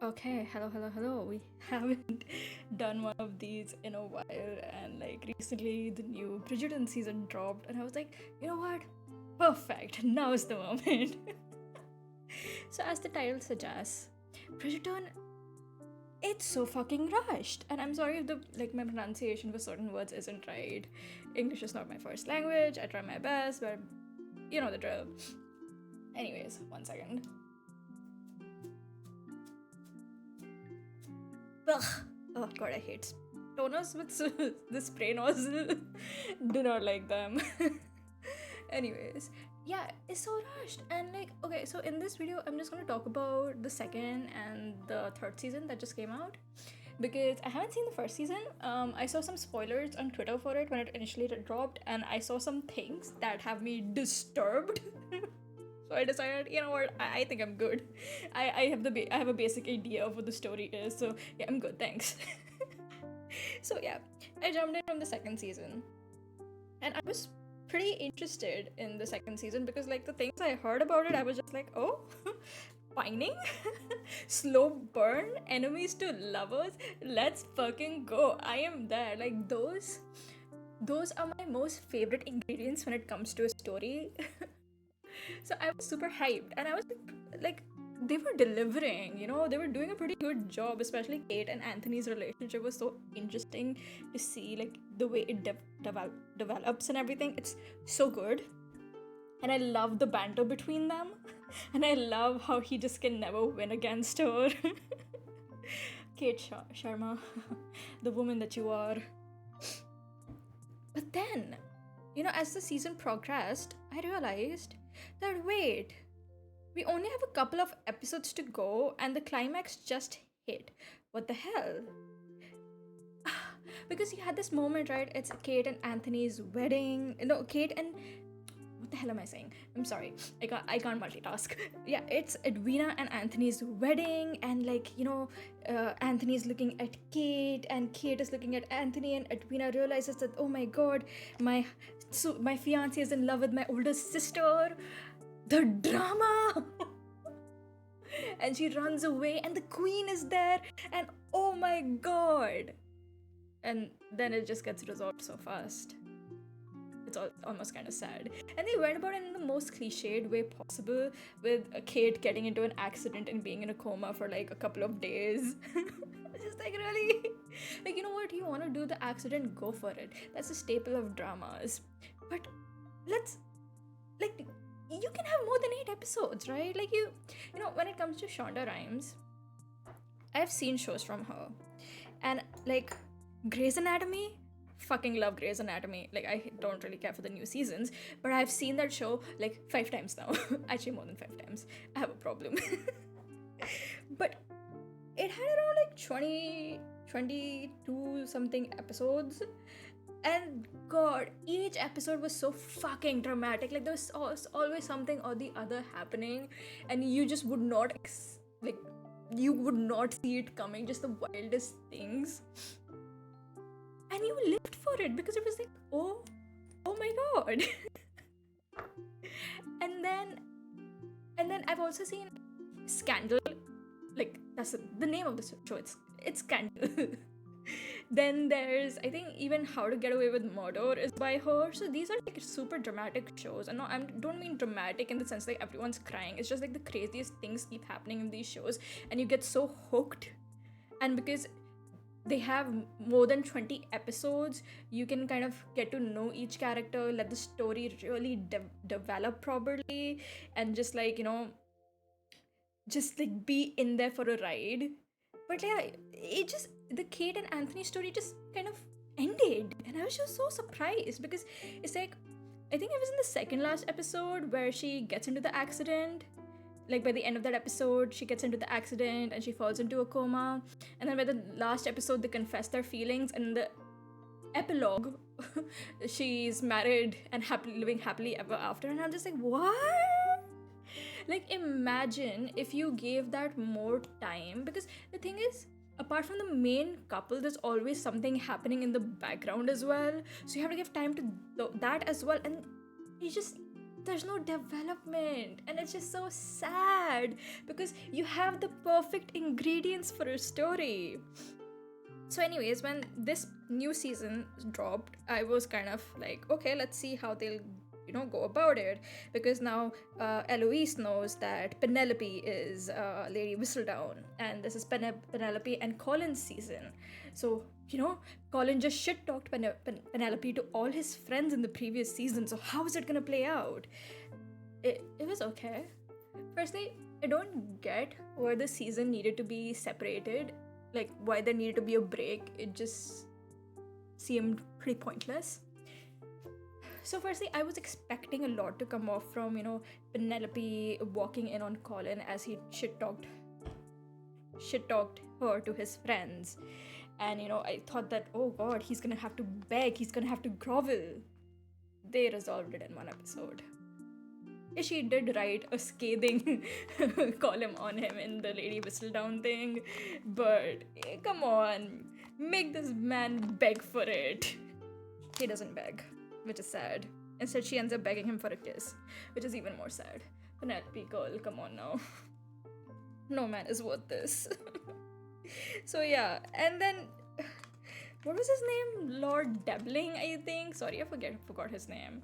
Okay, hello, hello, hello. We haven't done one of these in a while, and like recently the new Bridgerton season dropped, and I was like, you know what? Perfect, now's the moment. So, as the title suggests, Bridgerton, it's so fucking rushed. And I'm sorry if the like my pronunciation for certain words isn't right. English is not my first language, I try my best, but you know the drill. Anyways, one second. Ugh. Oh god, I hate toners with the spray nozzle. Do not like them. Anyways, yeah, it's so rushed. And like, okay, so in this video, I'm just gonna talk about the second and the third season that just came out because I haven't seen the first season. I saw some spoilers on Twitter for it when it initially dropped, and I saw some things that have me disturbed. So I decided, you know what, I think I'm good. I have a basic idea of what the story is, so yeah, I'm good, thanks. So yeah, I jumped in from the second season, and I was pretty interested in the second season because like the things I heard about it, I was just like, oh, pining, slow burn, enemies to lovers, let's fucking go. I am there. Like those are my most favorite ingredients when it comes to a story. So I was super hyped, and I was like, they were delivering, they were doing a pretty good job, especially Kate and Anthony's relationship was so interesting to see, like the way it develops and everything. It's so good, and I love the banter between them, and I love how he just can never win against her. Kate Sharma, the woman that you are. But then, as the season progressed, I realized that wait, we only have a couple of episodes to go and the climax just hit. What the hell? Because you had this moment, right? It's Kate and Anthony's wedding. No, Kate and what the hell am I saying? I'm sorry. I can't multitask. Yeah, it's Edwina and Anthony's wedding, and like Anthony's looking at Kate, and Kate is looking at Anthony, and Edwina realizes that, oh my god, my fiance is in love with my older sister. The drama. And she runs away, and the queen is there, and oh my god. And then it just gets resolved so fast. It's almost kind of sad. And they went about it in the most cliched way possible, with a Kate getting into an accident and being in a coma for like a couple of days. Just like, really? Like, you know what? You want to do the accident, go for it. That's a staple of dramas. But let's, like, you can have more than 8 episodes, right? Like, when it comes to Shonda Rhimes, I've seen shows from her. And like Grey's Anatomy, fucking love Grey's Anatomy. Like, I don't really care for the new seasons, but I've seen that show like 5 times now. Actually, more than 5 times. I have a problem. But it had around like 22 something episodes. And god, each episode was so fucking dramatic. Like, there was always something or the other happening, and you just would not like, you would not see it coming. Just the wildest things, and you lived for it because it was like, oh my god. And then I've also seen Scandal. Like, that's the name of the show. It's Scandal. Then there's, I think, even How to Get Away with Murder is by her. So these are like super dramatic shows. And no, I don't mean dramatic in the sense like everyone's crying. It's just like the craziest things keep happening in these shows, and you get so hooked. And because they have more than 20 episodes, you can kind of get to know each character, let the story really develop properly, and just like, just like be in there for a ride. But yeah, the Kate and Anthony story just kind of ended, and I was just so surprised because it's like, I think it was in the second last episode where she gets into the accident. Like, by the end of that episode, she gets into the accident and she falls into a coma. And then by the last episode, they confess their feelings, and in the epilogue, she's married and living happily ever after. And I'm just like, what? Like, imagine if you gave that more time, because the thing is, apart from the main couple, there's always something happening in the background as well, so you have to give time to that as well. And you just there's no development, and it's just so sad because you have the perfect ingredients for a story. So anyways, when this new season dropped, I was kind of like, okay, let's see how they'll go about it, because now Eloise knows that Penelope is Lady Whistledown, and this is Penelope and Colin's season. So Colin just shit talked Penelope to all his friends in the previous season. So how is it gonna play out? It was okay. Firstly, I don't get why the season needed to be separated, like why there needed to be a break. It just seemed pretty pointless. So firstly, I was expecting a lot to come off from, Penelope walking in on Colin as he shit talked her to his friends. And I thought that, oh god, he's gonna have to beg, he's gonna have to grovel. They resolved it in one episode. She did write a scathing column on him in the Lady Whistledown thing, but come on, make this man beg for it. He doesn't beg, which is sad. Instead, she ends up begging him for a kiss, which is even more sad. Penelope, girl, come on now. No man is worth this. So yeah, and then what was his name? Lord Debling, I think. Sorry, I forgot his name.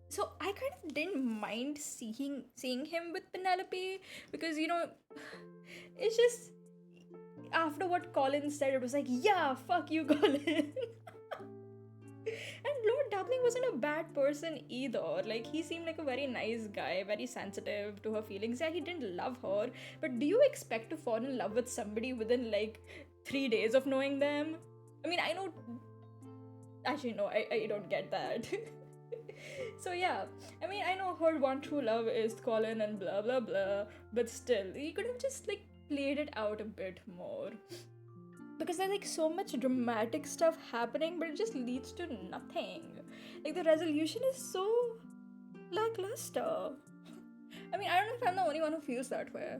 So I kind of didn't mind seeing him with Penelope, because it's just after what Colin said, it was like, yeah, fuck you, Colin. And Lord Dabbling wasn't a bad person either. Like, he seemed like a very nice guy, very sensitive to her feelings. Yeah, he didn't love her, but do you expect to fall in love with somebody within like 3 days of knowing them? I mean, I know. Actually, no, I don't get that. So yeah, I mean, I know her one true love is Colin and blah blah blah, but still, he could have just like played it out a bit more. Because there's like so much dramatic stuff happening, but it just leads to nothing. Like, the resolution is so lackluster. I mean, I don't know if I'm the only one who feels that way.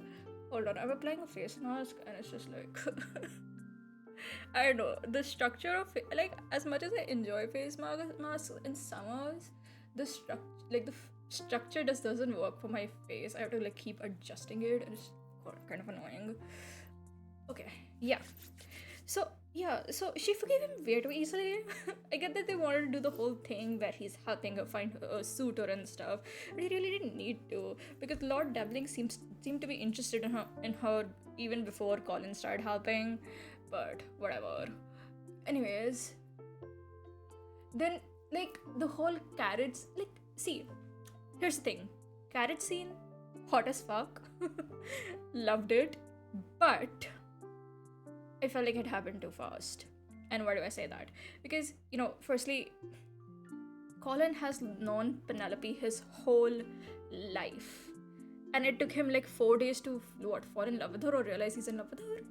Hold on, I'm applying a face mask and it's just like I don't know, the structure of like, as much as I enjoy face masks in summers, the structure just doesn't work for my face. I have to like keep adjusting it, and it's kind of annoying. Okay, yeah. So she forgave him way too easily. I get that they wanted to do the whole thing where he's helping her find a suitor and stuff, but he really didn't need to, because Lord Dabbling seemed to be interested in her even before Colin started helping. But whatever. Anyways, then like the whole carrots, like, see, here's the thing. Carrot scene, hot as fuck. Loved it, but I felt like it happened too fast. And why do I say that? Because, firstly, Colin has known Penelope his whole life. And it took him like 4 days to, fall in love with her or realize he's in love with her?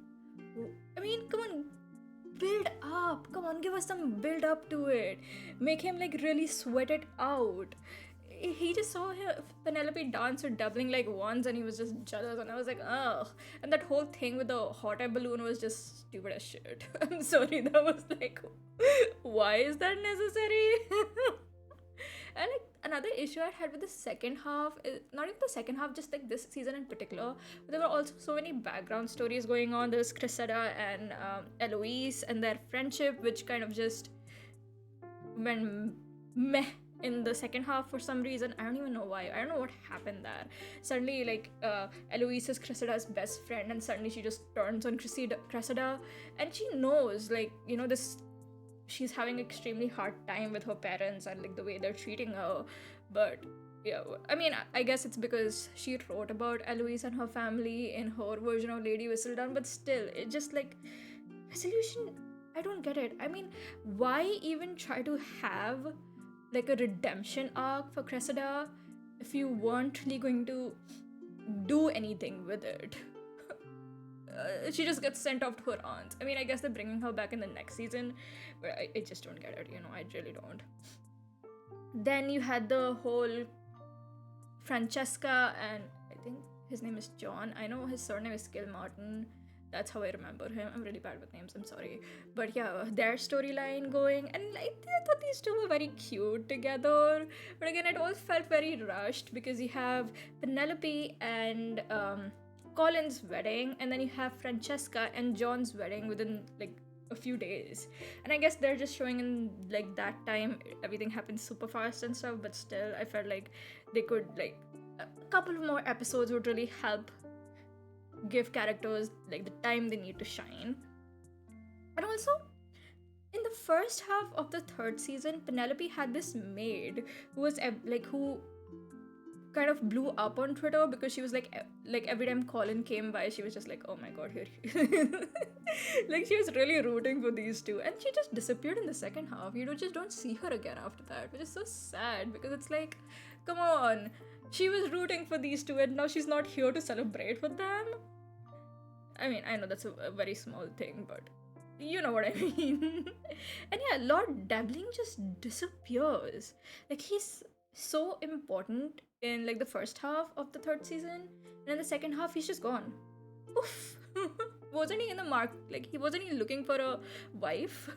I mean, come on, build up. Come on, give us some build up to it. Make him like really sweat it out. He just saw Penelope dance or doubling like once, and he was just jealous, and I was like, ugh. And that whole thing with the hot air balloon was just stupid as shit. I'm sorry, that was like, why is that necessary? And like, another issue I had with the second half is not even the second half, just like this season in particular, but there were also so many background stories going on. There's Cressida and Eloise and their friendship, which kind of just went meh in the second half for some reason. I don't even know why. I don't know what happened there. Suddenly, like, Eloise is Cressida's best friend, and suddenly she just turns on Cressida, and she knows, like, this. She's having an extremely hard time with her parents and like the way they're treating her. But yeah, I mean, I guess it's because she wrote about Eloise and her family in her version of Lady Whistledown, but still, it just like, resolution, I don't get it. I mean, why even try to have like a redemption arc for Cressida if you weren't really going to do anything with it? She just gets sent off to her aunt. I mean, I guess they're bringing her back in the next season, but I just don't get it, I really don't. Then you had the whole Francesca and I think his name is John. I know his surname is Martin. That's how I remember him. I'm really bad with names, I'm sorry. But yeah, their storyline going, and like I thought these two were very cute together. But again, it all felt very rushed because you have Penelope and Colin's wedding, and then you have Francesca and John's wedding within like a few days. And I guess they're just showing in like that time everything happens super fast and stuff, but still I felt like they could like a couple of more episodes would really help give characters like the time they need to shine. And also, in the first half of the third season, Penelope had this maid who was like who kind of blew up on Twitter because she was like every time Colin came by, she was just like, oh my god, here like she was really rooting for these two, and she just disappeared in the second half. You just don't see her again after that, which is so sad because it's like, come on, she was rooting for these two and now she's not here to celebrate with them. I mean, I know that's a very small thing, but you know what I mean. And yeah, Lord Dabbling just disappears. Like, he's so important in like the first half of the third season, and in the second half, he's just gone. Oof. Wasn't he in the mark? Like, he wasn't he looking for a wife?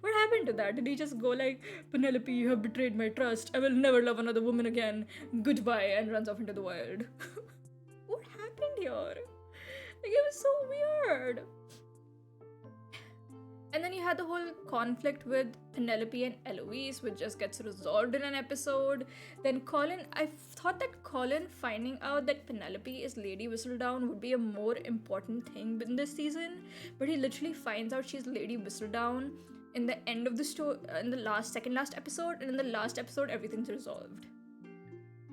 What happened to that? Did he just go like, Penelope, you have betrayed my trust. I will never love another woman again. Goodbye, and runs off into the wild. What happened here? Like, it was so weird. And then you had the whole conflict with Penelope and Eloise, which just gets resolved in an episode. Then Colin, I thought that Colin finding out that Penelope is Lady Whistledown would be a more important thing in this season, but he literally finds out she's Lady Whistledown in the end of the story, in the second last episode, and in the last episode, everything's resolved.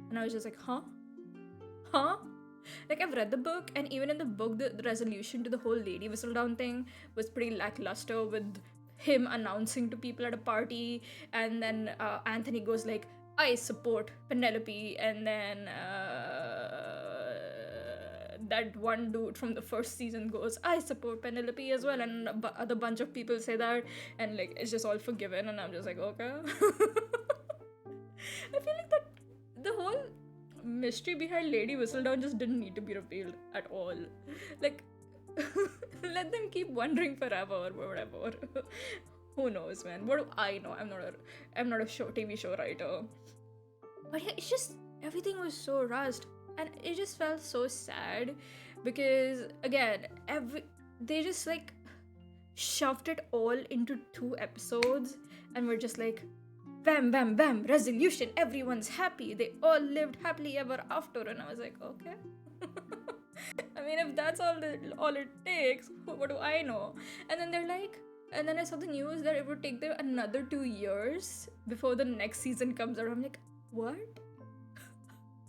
And I was just like, huh? Like, I've read the book, and even in the book, the resolution to the whole Lady Whistledown thing was pretty lackluster, with him announcing to people at a party, and then Anthony goes like, I support Penelope, and then that one dude from the first season goes, I support Penelope as well, and other bunch of people say that, and like, it's just all forgiven, and I'm just like, okay. I feel like that the whole mystery behind Lady Whistledown just didn't need to be revealed at all. Like, let them keep wondering forever or whatever. Who knows, man? What do I know? I'm not a TV show writer. But yeah, it's just everything was so rushed, and it just felt so sad because again, they just like shoved it all into 2 episodes, and we're just like, bam, bam, bam, resolution, everyone's happy, they all lived happily ever after. And I was like, okay. I mean, if that's all it takes, what do I know? And then they're like, and then I saw the news that it would take them another 2 years before the next season comes out. I'm like, what?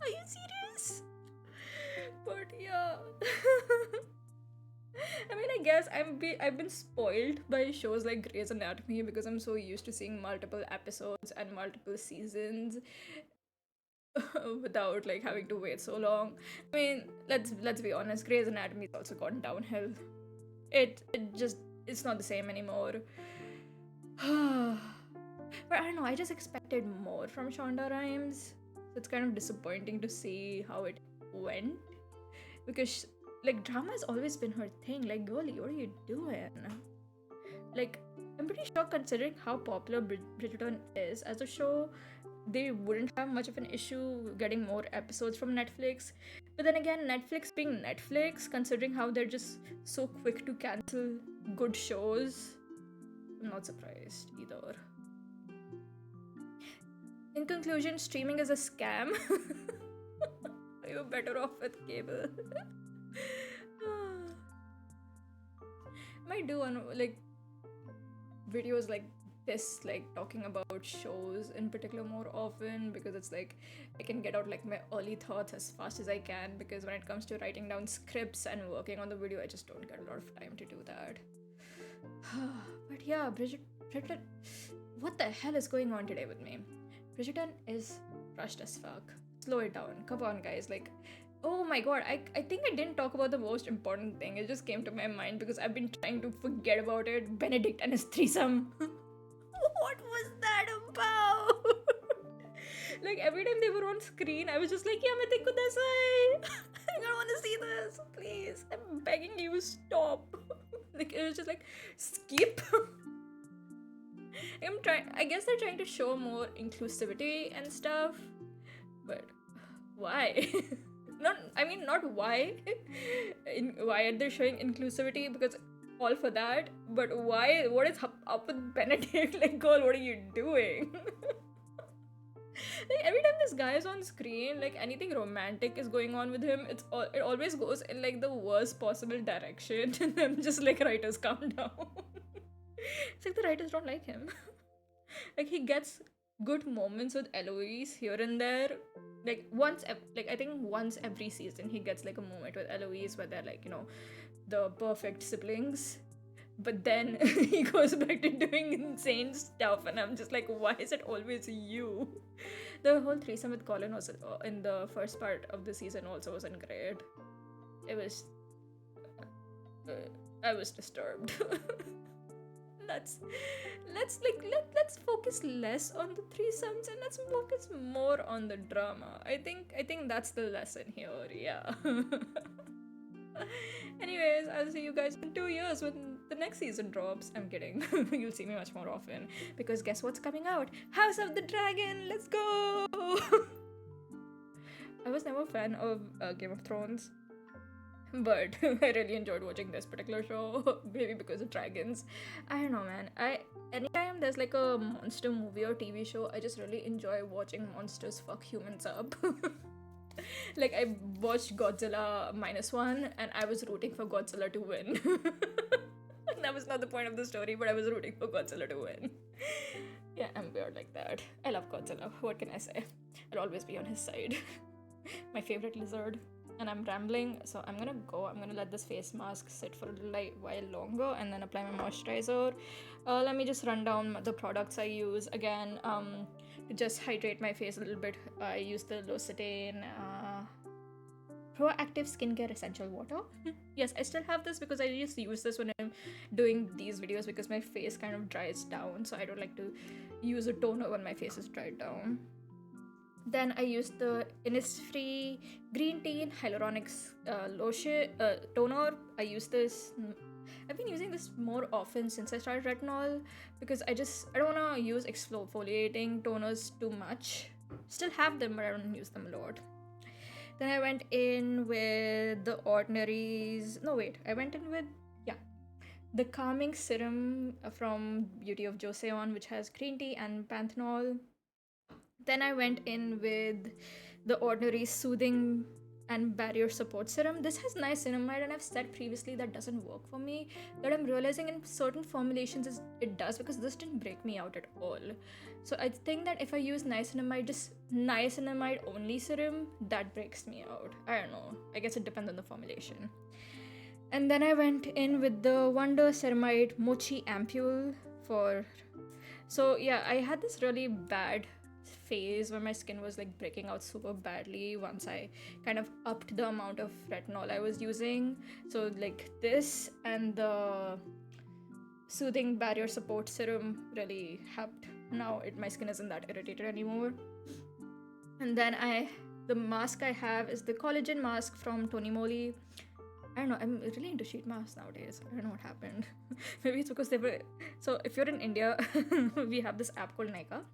Are you serious? But yeah. I mean, I guess I've been spoiled by shows like Grey's Anatomy because I'm so used to seeing multiple episodes and multiple seasons without like having to wait so long. I mean, let's be honest, Grey's Anatomy's also gone downhill. It's not the same anymore. But I don't know, I just expected more from Shonda Rhimes. So it's kind of disappointing to see how it went, because like, drama has always been her thing. Like, girlie, what are you doing? Like, I'm pretty sure, considering how popular Bridgerton is as a show, they wouldn't have much of an issue getting more episodes from Netflix. But then again, Netflix being Netflix, considering how they're just so quick to cancel good shows, I'm not surprised either. In conclusion, streaming is a scam. You're better off with cable. Might do on like videos like this, like talking about shows in particular more often, because it's like I can get out like my early thoughts as fast as I can, because when it comes to writing down scripts and working on the video, I just don't get a lot of time to do that. But yeah, Bridgerton, what the hell is going on today with me? Bridgerton is rushed as fuck. Slow it down. Come on, guys. Like, oh my god, I think I didn't talk about the most important thing. It just came to my mind because I've been trying to forget about it. Benedict and his threesome. What was that about? Like, every time they were on screen, I was just like, yeah, main tekko desai. I don't want to see this. Please, I'm begging you, stop. Like it was just like skip. I guess they're trying to show more inclusivity and stuff, but why? Not why. Why are they showing inclusivity? Because all for that, but why? What is up with Benedict? Like, girl, what are you doing? Like every time this guy is on screen, like anything romantic is going on with him, it always goes in like the worst possible direction, and I'm just like, writers, calm down. It's like the writers don't like him. Like he gets good moments with Eloise here and there. Like I think once every season he gets like a moment with Eloise where they're like, the perfect siblings. But then he goes back to doing insane stuff, and I'm just like, why is it always you? The whole threesome with Colin was in the first part of the season also wasn't great. It was. I was disturbed. let's focus less on the threesomes and let's focus more on the drama. I think that's the lesson here. Yeah. Anyways, I'll see you guys in 2 years when the next season drops. I'm kidding. You'll see me much more often because guess what's coming out? House of the Dragon. Let's go. I was never a fan of Game of Thrones, but I really enjoyed watching this particular show. Maybe because of dragons. I don't know, man. Anytime there's like a monster movie or TV show, I just really enjoy watching monsters fuck humans up. Like I watched Godzilla -1 and I was rooting for Godzilla to win. That was not the point of the story, but I was rooting for Godzilla to win. Yeah, I'm weird like that. I love Godzilla. What can I say? I'll always be on his side. My favorite lizard. And I'm rambling, so I'm gonna go. I'm gonna let this face mask sit for a little while longer and then apply my moisturizer. Let me just run down the products I use again. To just hydrate my face a little bit, I use the L'Occitane Proactive Skincare Essential Water. Yes, I still have this because I just use this when I'm doing these videos because my face kind of dries down, so I don't like to use a toner when my face is dried down. Then I use the Innisfree Green Tea and Hyaluronic Lotion Toner. I use this. I've been using this more often since I started retinol because I don't want to use exfoliating toners too much. Still have them, but I don't use them a lot. Then I went in with the Ordinary's. No, wait. I went in with the calming serum from Beauty of Joseon, which has green tea and panthenol. Then I went in with the Ordinary Soothing and Barrier Support Serum. This has niacinamide, and I've said previously that doesn't work for me. That I'm realizing in certain formulations it does, because this didn't break me out at all. So I think that if I use niacinamide, just niacinamide only serum, that breaks me out. I don't know. I guess it depends on the formulation. And then I went in with the Wonder Ceramide Mochi Ampule for... So yeah, I had this really bad phase where my skin was like breaking out super badly once I kind of upped the amount of retinol I was using. So like this and the Soothing Barrier Support Serum really helped. Now my skin isn't that irritated anymore. And then the mask I have is the collagen mask from Tony Moly. I don't know, I'm really into sheet masks nowadays. I don't know what happened. Maybe it's because they were... So if you're in India, we have this app called Nika,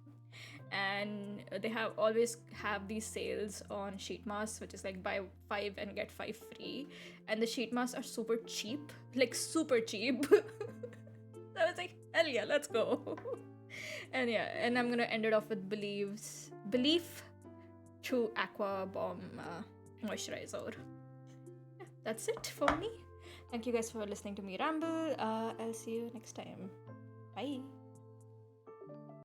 and they always have these sales on sheet masks, which is like buy 5 and get 5 free, and the sheet masks are super cheap, like super cheap. So I was like, hell yeah, let's go. And yeah, and I'm gonna end it off with Belief True Aqua Bomb Moisturizer. Yeah, that's it for me. Thank you guys for listening to me ramble. I'll see you next time. Bye.